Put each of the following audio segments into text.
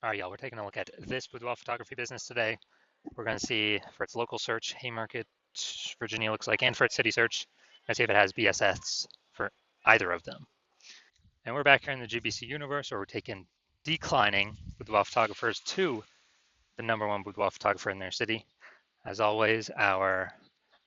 All right, y'all, we're taking a look at this boudoir photography business today. We're going to see for its local search, Haymarket, Virginia looks like, and for its city search, and see if it has BSS for either of them. And we're back here in the GBC universe where we're taking declining boudoir photographers to the #1 boudoir photographer in their city. As always, our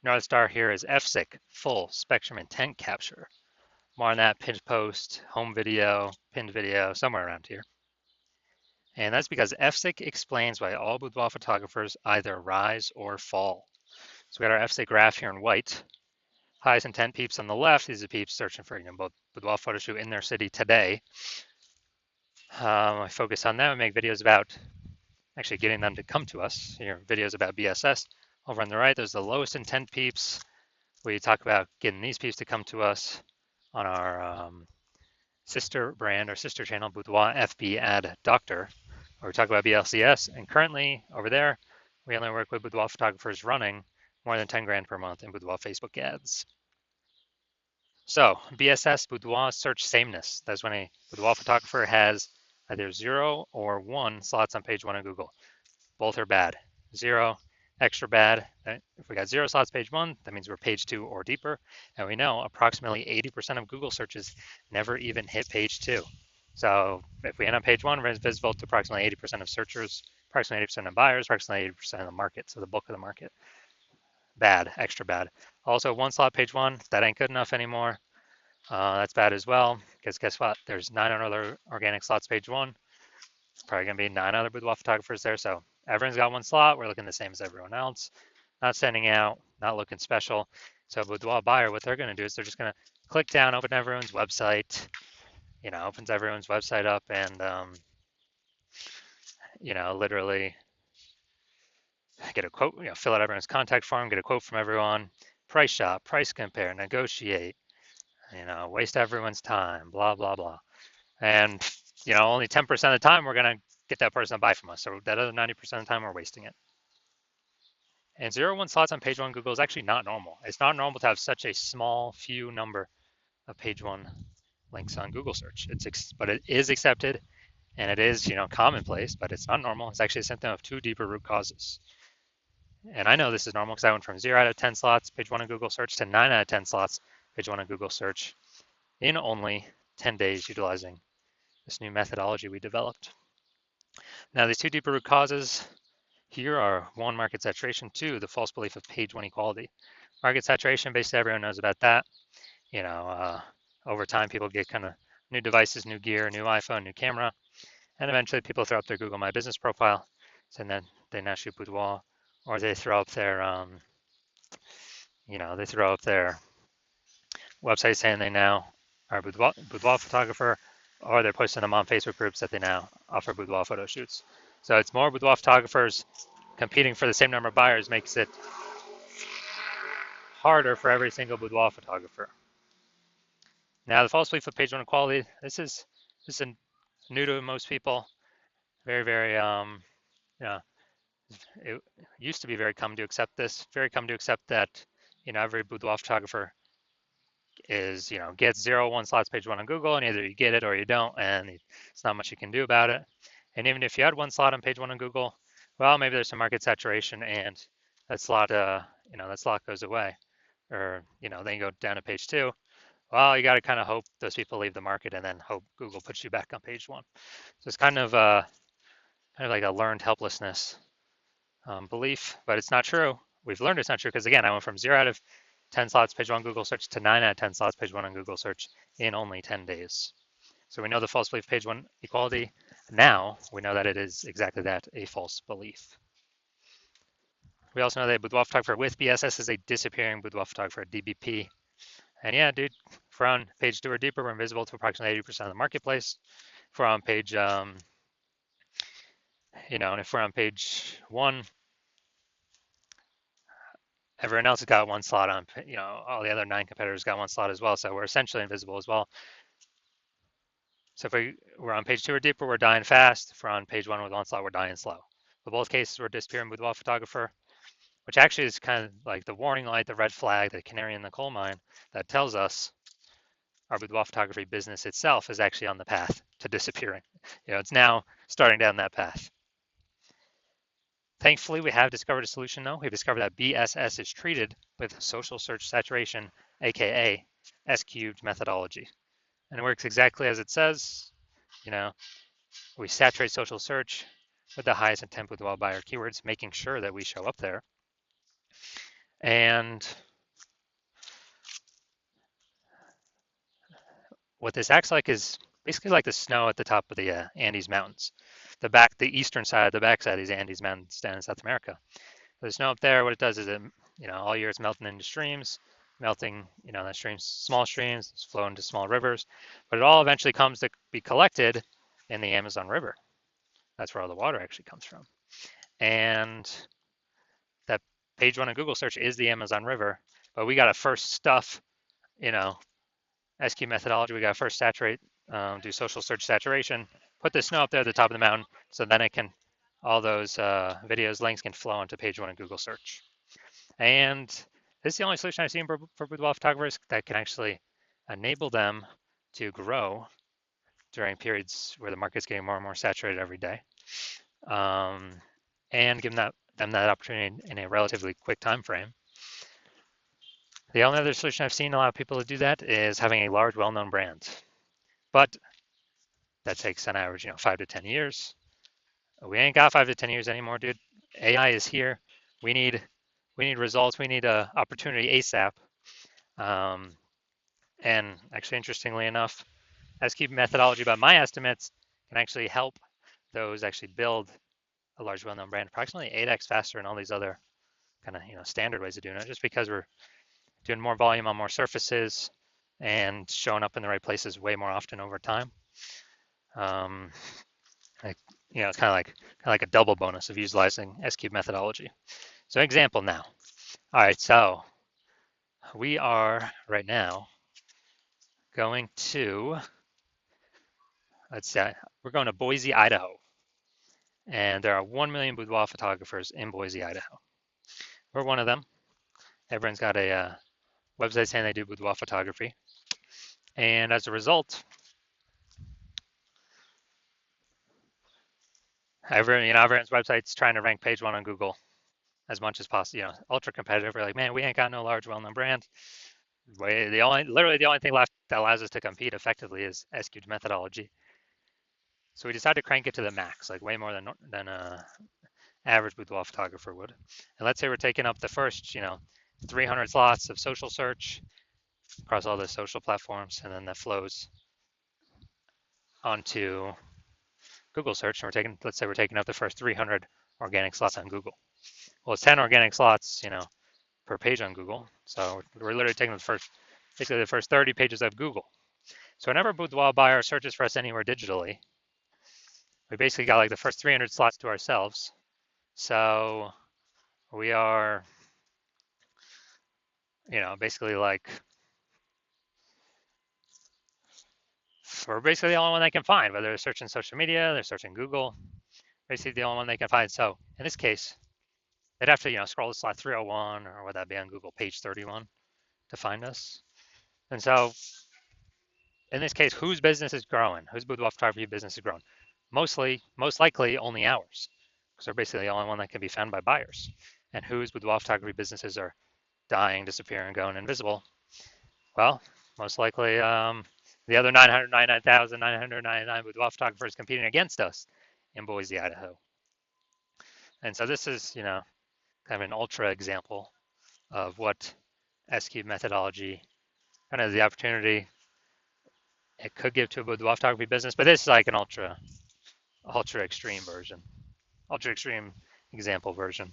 North Star here is FSIC, full spectrum intent capture. More on that pinned post, home video, pinned video, somewhere around here. And that's because FSIC explains why all boudoir photographers either rise or fall. So we got our FSIC graph here in white. Highest intent peeps on the left. These are peeps searching for both boudoir photo shoot in their city today. I focus on them and make videos about actually getting them to come to us. Here, videos about BSS. Over on the right, there's the lowest intent peeps. We talk about getting these peeps to come to us on our sister brand or sister channel, Boudoir FB Ad Doctor, where we talk about BLCS. And currently over there, we only work with boudoir photographers running more than 10 grand per month in boudoir Facebook ads. So BSS, boudoir search sameness. That's when a boudoir photographer has either 0 or 1 slots on page 1 of Google. Both are bad. 0, extra bad. If we got 0 slots page 1, that means we're page 2 or deeper. And we know approximately 80% of Google searches never even hit page 2. So if we end on page 1, we're visible to approximately 80% of searchers, approximately 80% of buyers, approximately 80% of the market, so the bulk of the market. Bad, extra bad. Also, 1 slot page 1, that ain't good enough anymore. That's bad as well, because guess what? There's 9 other organic slots page 1. It's probably going to be 9 other boudoir photographers there, so everyone's got 1 slot. We're looking the same as everyone else. Not standing out, not looking special. So boudoir buyer, what they're going to do is they're just going to click down, open everyone's website, opens everyone's website up and, literally get a quote, fill out everyone's contact form, get a quote from everyone, price shop, price compare, negotiate, waste everyone's time, blah, blah, blah. And, only 10% of the time we're going to get that person to buy from us. So that other 90% of the time we're wasting it. And 0 1 slots on page 1 Google is actually not normal. It's not normal to have such a small few number of page 1 links on Google search. But it is accepted and it is, commonplace, but it's not normal. It's actually a symptom of 2 deeper root causes. And I know this is normal because I went from 0 out of 10 slots, page 1 of Google search, to 9 out of 10 slots, page 1 of Google search in only 10 days utilizing this new methodology we developed. Now, these 2 deeper root causes here are 1, market saturation, 2, the false belief of page 1 equality. Market saturation, basically everyone knows about that. Over time, people get kind of new devices, new gear, new iPhone, new camera, and eventually people throw up their Google My Business profile, and then they now shoot boudoir, or they throw up their, website saying they now are a boudoir photographer, or they're posting them on Facebook groups that they now offer boudoir photo shoots. So it's more boudoir photographers competing for the same number of buyers makes it harder for every single boudoir photographer. Now, the false belief of page 1 equality, this is new to most people. Very, very, it used to be very common to accept this. Very common to accept that, every boudoir photographer is, gets 0 1 slots page 1 on Google, and either you get it or you don't, and it's not much you can do about it. And even if you had 1 slot on page 1 on Google, well, maybe there's some market saturation, and that slot, that slot goes away, or then you go down to page 2. Well, you got to kind of hope those people leave the market, and then hope Google puts you back on page 1. So it's kind of like a learned helplessness belief, but it's not true. We've learned it's not true because, again, I went from 0 out of 10 slots page 1 Google search to 9 out of 10 slots page 1 on Google search in only 10 days. So we know the false belief page 1 equality. Now we know that it is exactly that, a false belief. We also know that a boudoir photographer with BSS is a disappearing boudoir photographer, DBP. And yeah, dude, if we're on page 2 or deeper, we're invisible to approximately 80% of the marketplace. If we're on page, and if we're on page 1, everyone else has got 1 slot on, all the other 9 competitors got 1 slot as well. So we're essentially invisible as well. So if we're on page 2 or deeper, we're dying fast. If we're on page 1 with 1 slot, we're dying slow. But both cases, we're disappearing boudoir photographer, which actually is kind of like the warning light, the red flag, the canary in the coal mine that tells us our boudoir photography business itself is actually on the path to disappearing. It's now starting down that path. Thankfully, we have discovered a solution though. We've discovered that BSS is treated with social search saturation, aka S-cubed methodology. And it works exactly as it says. We saturate social search with the highest intent boudoir buyer keywords, making sure that we show up there. And what this acts like is basically like the snow at the top of the Andes Mountains. The eastern side, the backside of these Andes Mountains down in South America. The snow up there, what it does is all year it's melting into streams, melting, the streams, small streams, flow into small rivers, but it all eventually comes to be collected in the Amazon River. That's where all the water actually comes from. And that page one in Google search is the Amazon River, but we got to first stuff, SQ methodology, we got to first saturate, do social search saturation, put the snow up there at the top of the mountain, so then all those videos, links can flow into page one in Google search. And this is the only solution I've seen for boudoir photographers that can actually enable them to grow during periods where the market's getting more and more saturated every day, and give them that opportunity in a relatively quick time frame. The only other solution I've seen a lot of people to do that is having a large, well-known brand, but that takes on average, 5 to 10 years. We ain't got 5 to 10 years anymore, dude. AI is here. We need results. We need a opportunity ASAP. And actually, interestingly enough, S-cube methodology, by my estimates, can actually help those actually build a large, well-known brand approximately 8x faster than all these other kind of standard ways of doing it, just because we're doing more volume on more surfaces and showing up in the right places way more often over time. It's kind of like a double bonus of utilizing S-cube methodology. So example now. All right, so we are right now going to, we're going to Boise, Idaho. And there are 1 million boudoir photographers in Boise, Idaho. We're one of them. Everyone's got a website saying they do boudoir photography. And as a result, everyone's website's trying to rank page one on Google as much as possible. Ultra competitive. We're like, man, we ain't got no large, well-known brand. Literally the only thing left that allows us to compete effectively is S-cubed methodology. So we decided to crank it to the max, like way more than a average boudoir photographer would. And let's say we're taking up the first, 300 slots of social search across all the social platforms, and then that flows onto Google search. And let's say we're taking up the first 300 organic slots on Google. Well, it's 10 organic slots, per page on Google. So we're literally taking basically the first 30 pages of Google. So whenever a boudoir buyer searches for us anywhere digitally, we basically got like the first 300 slots to ourselves. So we are, basically we're basically the only one they can find, whether they're searching social media, they're searching Google, basically the only one they can find. So in this case, they'd have to, scroll to slot 301, or would that be on Google page 31 to find us? And so in this case, whose business is growing? Whose boudoir photography business is growing? Most likely only ours, because they're basically the only one that can be found by buyers. And whose boudoir photography businesses are dying, disappearing, going invisible? Well, most likely the other 999,999 boudoir photographers competing against us in Boise, Idaho. And so this is, kind of an ultra example of what S-cube methodology, kind of the opportunity it could give to a boudoir photography business, but this is like an ultra extreme version, ultra extreme example version.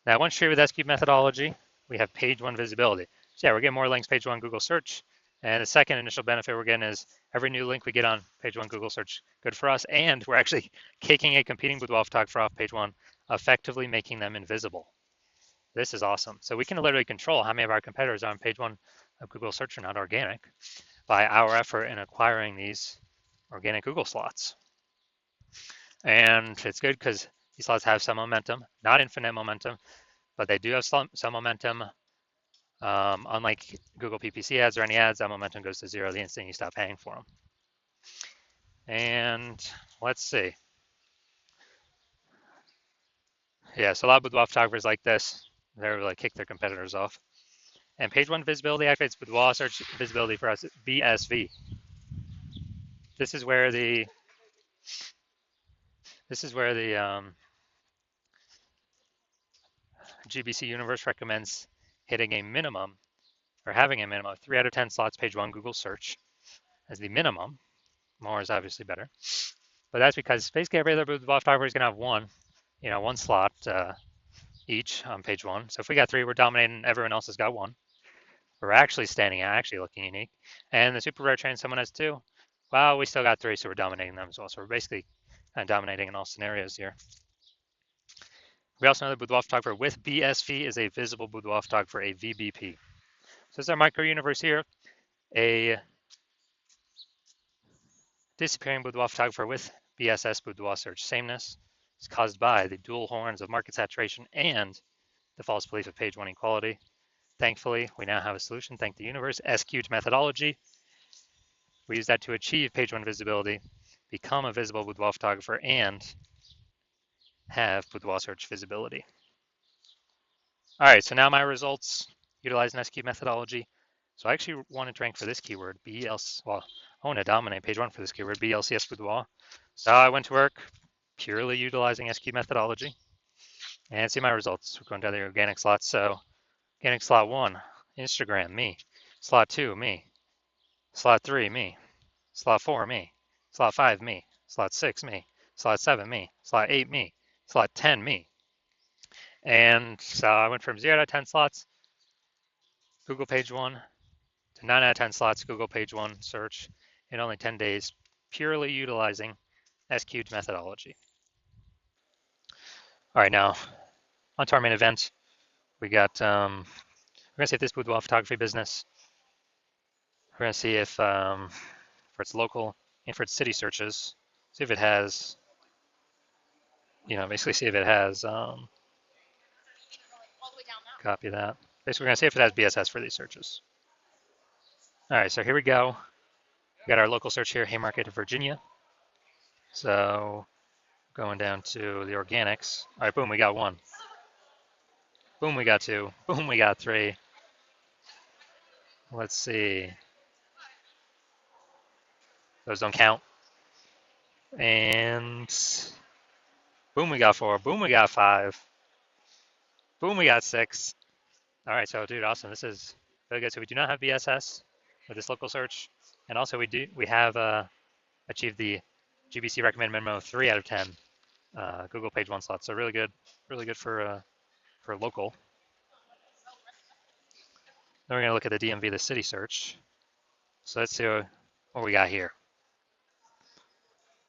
Now, once treated with S-cube methodology, we have page one visibility. So yeah, we're getting more links page one Google search. And the second initial benefit we're getting is every new link we get on page one Google search, good for us. And we're actually kicking a competing boudoir photographer off page one, effectively making them invisible. This is awesome. So we can literally control how many of our competitors are on page one of Google search are not organic by our effort in acquiring these organic Google slots. And it's good because these slots have some momentum, not infinite momentum, but they do have some momentum Unlike Google PPC ads or any ads, that momentum goes to zero the instant you stop paying for them. And let's see. Yeah, so a lot of boudoir photographers like this. They're like kick their competitors off. And page one visibility activates boudoir search visibility for us BSV. This is where the GBC universe recommends hitting a minimum or having a minimum of 3 out of 10 slots page one Google search as the minimum. More is obviously better, but that's because basically every other boudoir photographer is going to have one slot each on page one. So if we got 3, we're dominating. Everyone else has got 1. We're actually standing out, actually looking unique. And the super rare train, someone has 2. Well, we still got 3, so we're dominating them as well. So we're basically kind of dominating in all scenarios here. We also know that boudoir photographer with BSV is a visible boudoir photographer, a VBP. So this is our micro universe here. A disappearing boudoir photographer with BSS boudoir search sameness is caused by the dual horns of market saturation and the false belief of page one equality. Thankfully, we now have a solution. Thank the universe. SQ'd methodology. We use that to achieve page one visibility, become a visible boudoir photographer, and have boudoir search visibility. All right, so now my results utilize an SQ'd methodology. So I actually wanted to rank for this keyword, BLC. Well, I want to dominate page one for this keyword, BLCS boudoir. So I went to work purely utilizing SQ'd methodology. And see my results. We're going down the organic slots. So organic slot 1, Instagram, me. Slot 2, me. Slot 3, me. Slot 4, me. Slot 5, me. Slot 6, me. Slot 7, me. Slot 8, me. Slot 10, me. And so I went from 0 to 10 slots, Google page 1, to 9 out of 10 slots, Google page 1 search in only 10 days, purely utilizing SQ'd methodology. All right, now on to our main event. We got, we're going to see if this boudoir photography business, we're going to see if for its local and for its city searches, see if it has, basically see if it has, copy that. Basically, we're going to see if it has BSS for these searches. All right, so here we go. We got our local search here, Haymarket, Virginia. So going down to the organics. All right, boom, we got 1. Boom, we got 2. Boom, we got 3. Let's see. Those don't count. And boom, we got 4. Boom, we got 5. Boom, we got 6. All right, so dude, awesome. This is really good. So we do not have BSS with this local search, and also we have achieved the GBC recommended minimum of 3 out of 10 Google page 1 slots. So really good for local. Then we're gonna look at the DMV, the city search. So let's see what we got here.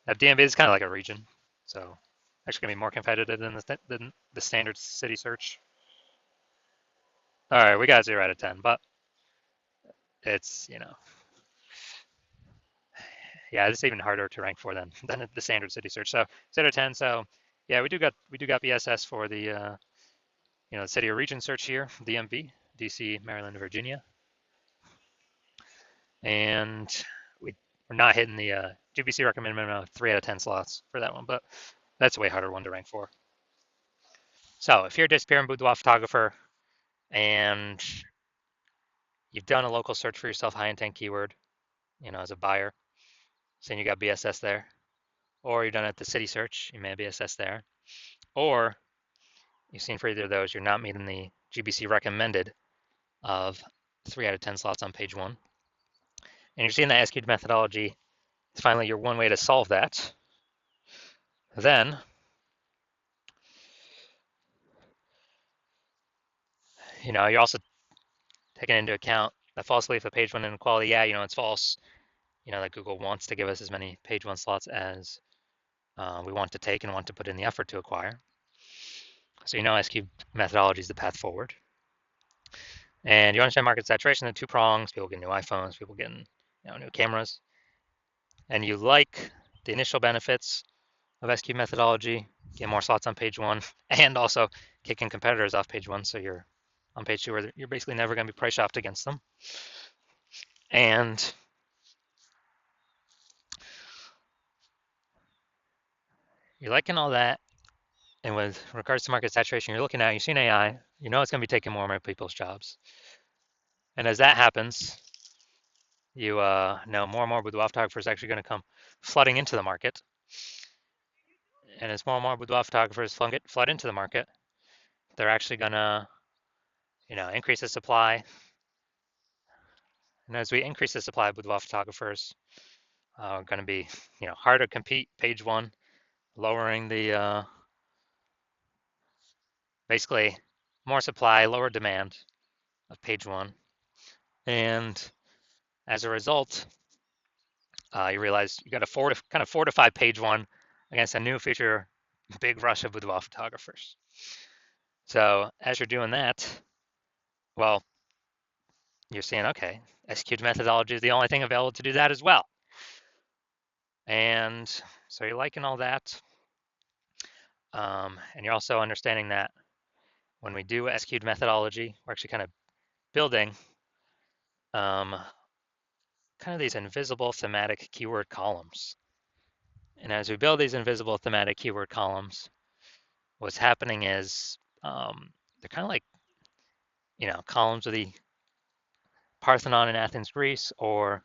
Now DMV is kind of like a region, so actually gonna be more competitive than the standard city search. All right, we got 0 out of 10, but it's, yeah, it's even harder to rank for than the standard city search. So 0 out of 10. So yeah, we do got BSS for the the city or region search here, DMV, DC, Maryland, Virginia, and we're not hitting the GBC recommended minimum of 3 out of 10 slots for that one, but that's a way harder one to rank for. So if you're a disappearing boudoir photographer and you've done a local search for yourself, high intent keyword, as a buyer, saying you got BSS there, or you've done it at the city search, you may have BSS there, or you've seen for either of those, you're not meeting the GBC recommended of 3 out of 10 slots on page 1. And you're seeing that SQ'd methodology is finally your one way to solve that. Then you're also taking into account the false belief of page 1 inequality. Yeah, it's false. That Google wants to give us as many page 1 slots as we want to take and want to put in the effort to acquire. So SQ'd methodology is the path forward. And you understand market saturation, the 2 prongs, people getting new iPhones, people getting new cameras. And you like the initial benefits of SQ'd methodology, get more slots on page 1, and also kicking competitors off page 1, so you're on page 2 where you're basically never going to be price shopped against them. And you're liking all that. And with regards to market saturation, you're looking at, you've seen AI, you know it's going to be taking more and more people's jobs. And as that happens, you know more and more boudoir photographers are actually going to come flooding into the market. And as more and more boudoir photographers flood into the market, they're actually going to, increase the supply. And as we increase the supply of boudoir photographers, are going to be, harder to compete. Page 1, lowering the basically more supply, lower demand of page 1, and as a result, you realize you got to kind of fortify page 1 against a new future big rush of boudoir photographers. So as you're doing that, well, you're seeing, okay, executed methodology is the only thing available to do that as well. And so you're liking all that. And you're also understanding that when we do executed methodology, we're actually kind of building kind of these invisible thematic keyword columns. And as we build these invisible thematic keyword columns, what's happening is they're kind of like, columns of the Parthenon in Athens, Greece, or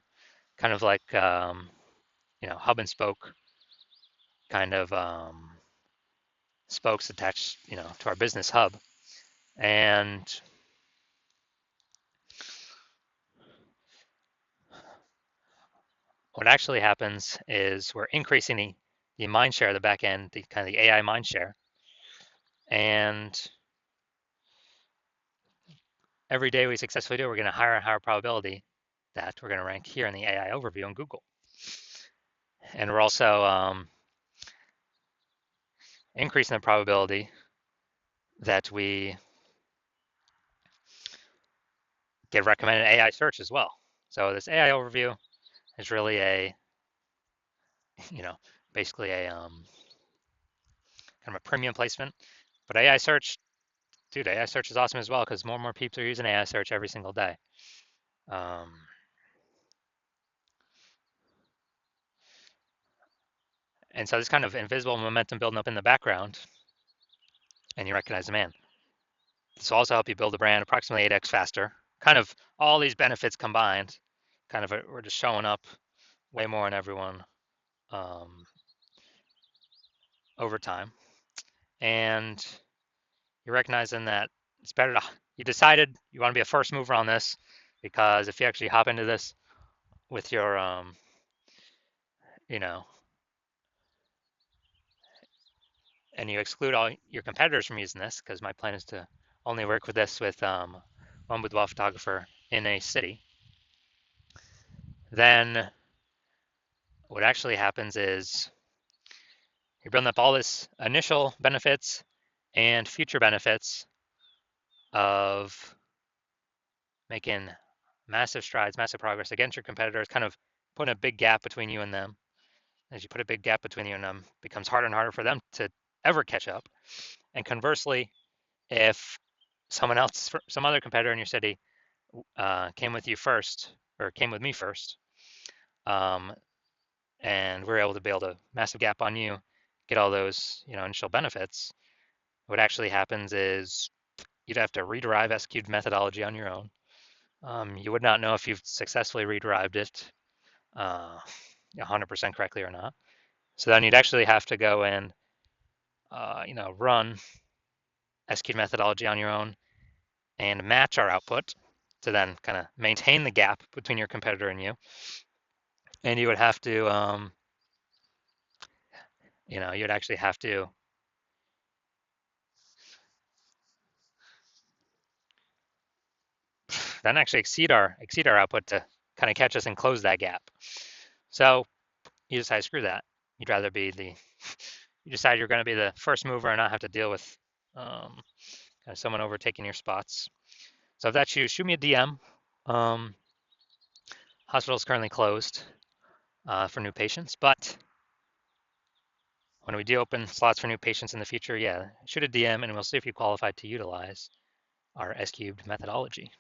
kind of like, hub and spoke kind of spokes attached, to our business hub. And what actually happens is we're increasing the mind share of the back end, the kind of the AI mind share. And every day we successfully do, we're going to higher and higher probability that we're going to rank here in the AI overview on Google. And we're also increasing the probability that we get recommended AI search as well. So this AI overview is really a, basically a kind of a premium placement. But AI search, dude, AI search is awesome as well because more and more people are using AI search every single day. And so this kind of invisible momentum building up in the background, and you recognize, man, this will also help you build a brand approximately 8x faster. Kind of all these benefits combined, kind of we're just showing up way more in everyone over time. And you're recognizing that it's better to, you decided you want to be a first mover on this because if you actually hop into this with your, and you exclude all your competitors from using this, because my plan is to only work with this with one boudoir photographer in a city, then what actually happens is you're building up all this initial benefits and future benefits of making massive strides, massive progress against your competitors, kind of putting a big gap between you and them. As you put a big gap between you and them, it becomes harder and harder for them to ever catch up. And conversely, if someone else, some other competitor in your city came with you first, or came with me first, and we're able to build a massive gap on you, get all those, initial benefits, what actually happens is you'd have to rederive executed methodology on your own. You would not know if you've successfully rederived it 100% correctly or not. So then you'd actually have to go and, run execute methodology on your own and match our output to then kind of maintain the gap between your competitor and you. And you would have to, you'd actually have to then actually exceed our output to kind of catch us and close that gap. So you decide, screw that. You'd rather be you decide you're going to be the first mover and not have to deal with kind of someone overtaking your spots. So if that's you, shoot me a DM. Hospital is currently closed for new patients, but when we do open slots for new patients in the future, yeah, shoot a DM and we'll see if you qualify to utilize our S cubed methodology.